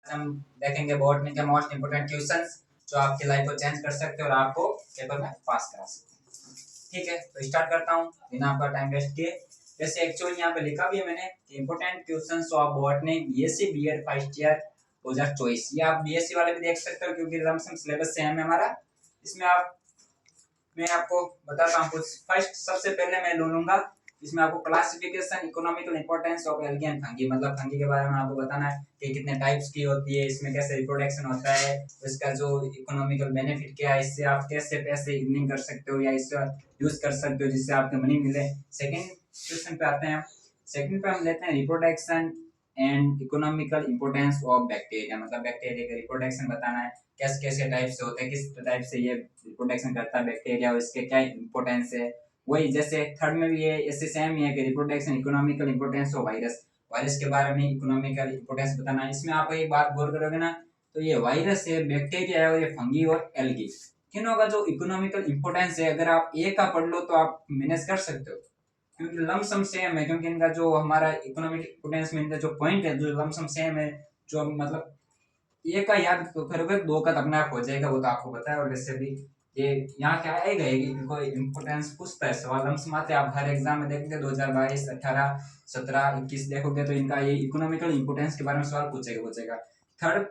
हम देखेंगे बॉटनी के मोस्ट इंपोर्टेंट क्वेश्चंस जो आपकी लाइफ को चेंज कर सकते हैं और आपको पेपर में पास करा सकते हैं। ठीक है, तो स्टार्ट करता हूँ बिना आपका टाइम वेस्ट किए। जैसे एक्चुअली यहाँ पे लिखा भी है मैंने important questions of botany BSc BEd first year 2024। ये आप बीएससी वाले भी देख सकते हो क्योंकि लमसम सिलेबस सेम है हमारा। इसमें मैं आपको बताता हूँ कुछ। फर्स्ट सबसे पहले मैं लूंगा इसमें आपको classification economical importance of algae and fungi, मतलब फंगी के बारे में आपको बताना है कि कितने टाइप्स की होती है, इसमें कैसे रिप्रोडक्शन होता है, इसका जो इकोनॉमिकल बेनिफिट क्या है, इससे आप कैसे पैसे अर्निंग कर सकते हो या इसका यूज कर सकते हो जिससे आपको मनी मिले। सेकंड क्वेश्चन पे आते हैं। सेकंड पे हम लेते हैं reproduction and economical importance of bacteria, मतलब बैक्टीरिया का रिप्रोडक्शन बताना है कैसे कैसे टाइप से होते हैं, किस टाइप से ये रिप्रोडक्शन करता है बैक्टीरिया और इसके क्या इंपोर्टेंस है। वही जैसे थर्ड में भी ये ऐसे सेम ही है कि reproduction economical importance of virus, virus के बारे में इकोनॉमिकल इंपोर्टेंस बताना है। इसमें आप एक बात गौर करोगे ना तो ये वायरस है, बैक्टीरिया है और ये फंगी और एल्गी, तीनों का जो इकोनॉमिकल इंपोर्टेंस है अगर आप एक का पढ़ लो तो आप मैनेज कर सकते हो क्योंकि लमसम सेम है, क्योंकि इनका जो हमारा इकोनॉमिक इंपोर्टेंस में इनका जो पॉइंट है जो लमसम सेम है, जो मतलब एक का याद करोगे दो का अपने आप हो जाएगा, वो तो आपको पता है। और वैसे भी ये यहाँ क्या आएगा इनको इम्पोर्टेंस पूछता है सवाल, हम समाते आप हर एग्जाम में देखेंगे 2022 18 17 21 देखोगे तो इनका ये इकोनॉमिकल इंपोर्टेंस के बारे में सवाल पूछेगा। थर्ड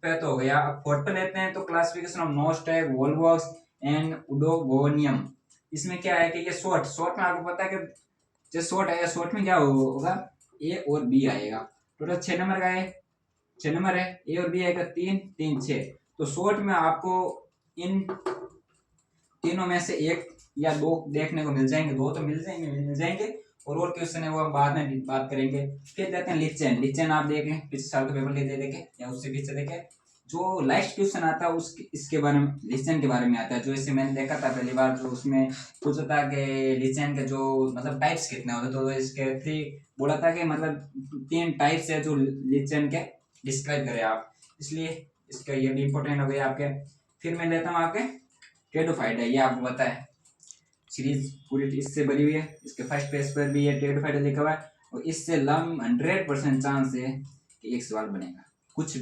पे तो हो गया। अब फोर्थ पे लेते हैं तो क्लासिफिकेशन ऑफ नोस्टैग वोल्वॉक्स एंड उडोगोनियम। इसमें क्या है कि ये शॉर्ट में आपको पता है कि जो शॉर्ट है शॉर्ट में क्या होगा ए और बी आएगा। टोटल 6 नंबर का है, 6 नंबर है, ए और बी आएगा 3 3 6। तो शॉर्ट में आपको इन तीनों में से एक या दो देखने को मिल जाएंगे, दो तो मिल जाएंगे और क्वेश्चन है वो हम बाद में बात करेंगे। फिर देते हैं लिचेन। लिचेन आप देखें पिछले साल का पेपर ले देखे या उससे पीछे देखे, जो लास्ट क्वेश्चन आता है उस इसके बारे में लिचेन के बारे में आता है। जो इसे मैंने देखा था पहली बार, जो उसमें पूछा था कि लिचेन के जो मतलब टाइप्स कितने होते, तो इसके 3 बोला था कि मतलब 3 टाइप्स है जो लिचेन के डिस्क्राइब करे आप, इसलिए इसका ये भी इंपॉर्टेंट हो गया आपके। फिर मैं लेता हूँ आपके टेडोफाइट है, ये आपको पता है सीरीज पूरी इससे बनी हुई है, इसके फर्स्ट पेज पर भी ये टेडोफाइट लिखा हुआ है और इससे लम 100% चांस है कि एक सवाल बनेगा, कुछ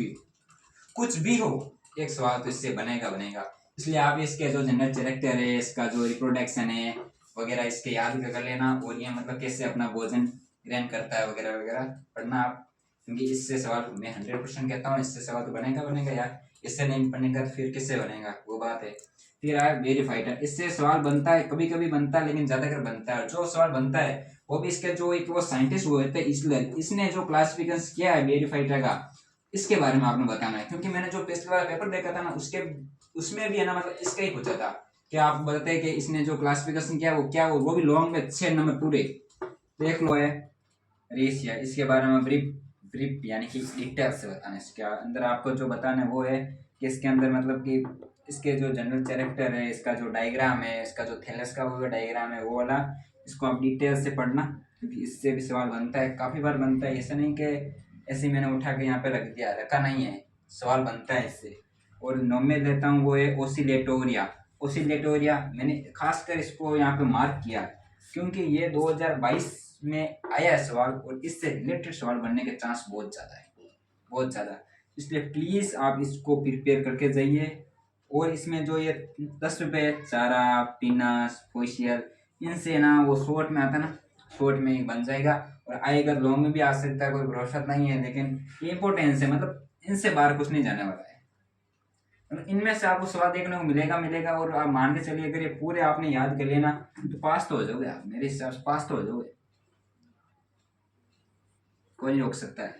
भी हो एक सवाल तो इससे बनेगा। इसलिए आप इसके जो जनरल कैरेक्टर है, इसका जो रिप्रोडक्शन है वगैरह इसके याद कर लेना और ये मतलब कैसे अपना भोजन ग्रहण करता है वगैरह वगैरह पढ़ना आप, क्योंकि इससे सवाल मैं 100% कहता हूँ इससे सवाल तो बनेगा यार, इससे नहीं बनेगा तो फिर किससे बनेगा, वो बात है। फिर आया वेरीफाइटर, इससे सवाल बनता है, कभी कभी बनता है लेकिन ज्यादातर बनता है। जो सवाल बनता है वो भी इसके जो एक वो साइंटिस्ट हुए थे इसलिए इसने जो क्लासिफिकेशन किया है वेरीफाइटर का, इसके बारे में आपने बताना है। क्योंकि मैंने जो पिछले वाला पेपर देखा था ना उसमें भी है ना, मतलब इसका ही पूछा था कि आप बताते कि इसने जो क्लासिफिकेशन किया वो क्या, वो भी लॉन्ग में 6 नंबर पूरे देख लो है रेशिया। इसके बारे में ब्रीफ यानी कि डिटेल से बताना है। इसके अंदर आपको जो बताना है वो है कि इसके अंदर मतलब कि इसके जो जनरल कैरेक्टर है, इसका जो डायग्राम है, इसका जो थैलेस का वो डायग्राम है वो वाला, इसको आप डिटेल से पढ़ना क्योंकि इससे भी सवाल बनता है, काफ़ी बार बनता है। ऐसा नहीं कि ऐसे मैंने उठा के यहाँ पे रखा नहीं है, सवाल बनता है इससे। और नॉर्मल लेता हूँ वो है ओसिलेटोरिया मैंने खासकर इसको यहाँ पे मार्क किया क्योंकि ये 2022 में आया है सवाल और इससे रिलेटेड सवाल बनने के चांस बहुत ज़्यादा। इसलिए प्लीज़ आप इसको प्रिपेयर करके जाइए। और इसमें जो ये 10 रुपये चारा पीनस फोशियल इनसे ना वो शॉर्ट में आता ना, शॉर्ट में ही बन जाएगा और आएगा लॉन्ग में भी आ सकता है, कोई भरोसा नहीं है, लेकिन ये इंपॉर्टेंस है, मतलब इनसे बाहर कुछ नहीं जाने वाला है। मतलब इनमें से आपको सवाल देखने को मिलेगा और आप मान के चलिए अगर ये पूरे आपने याद कर लेना तो पास तो हो जाओगे आप, मेरे हिसाब से पास तो हो जाओगे, कोई नहीं रोक सकता है।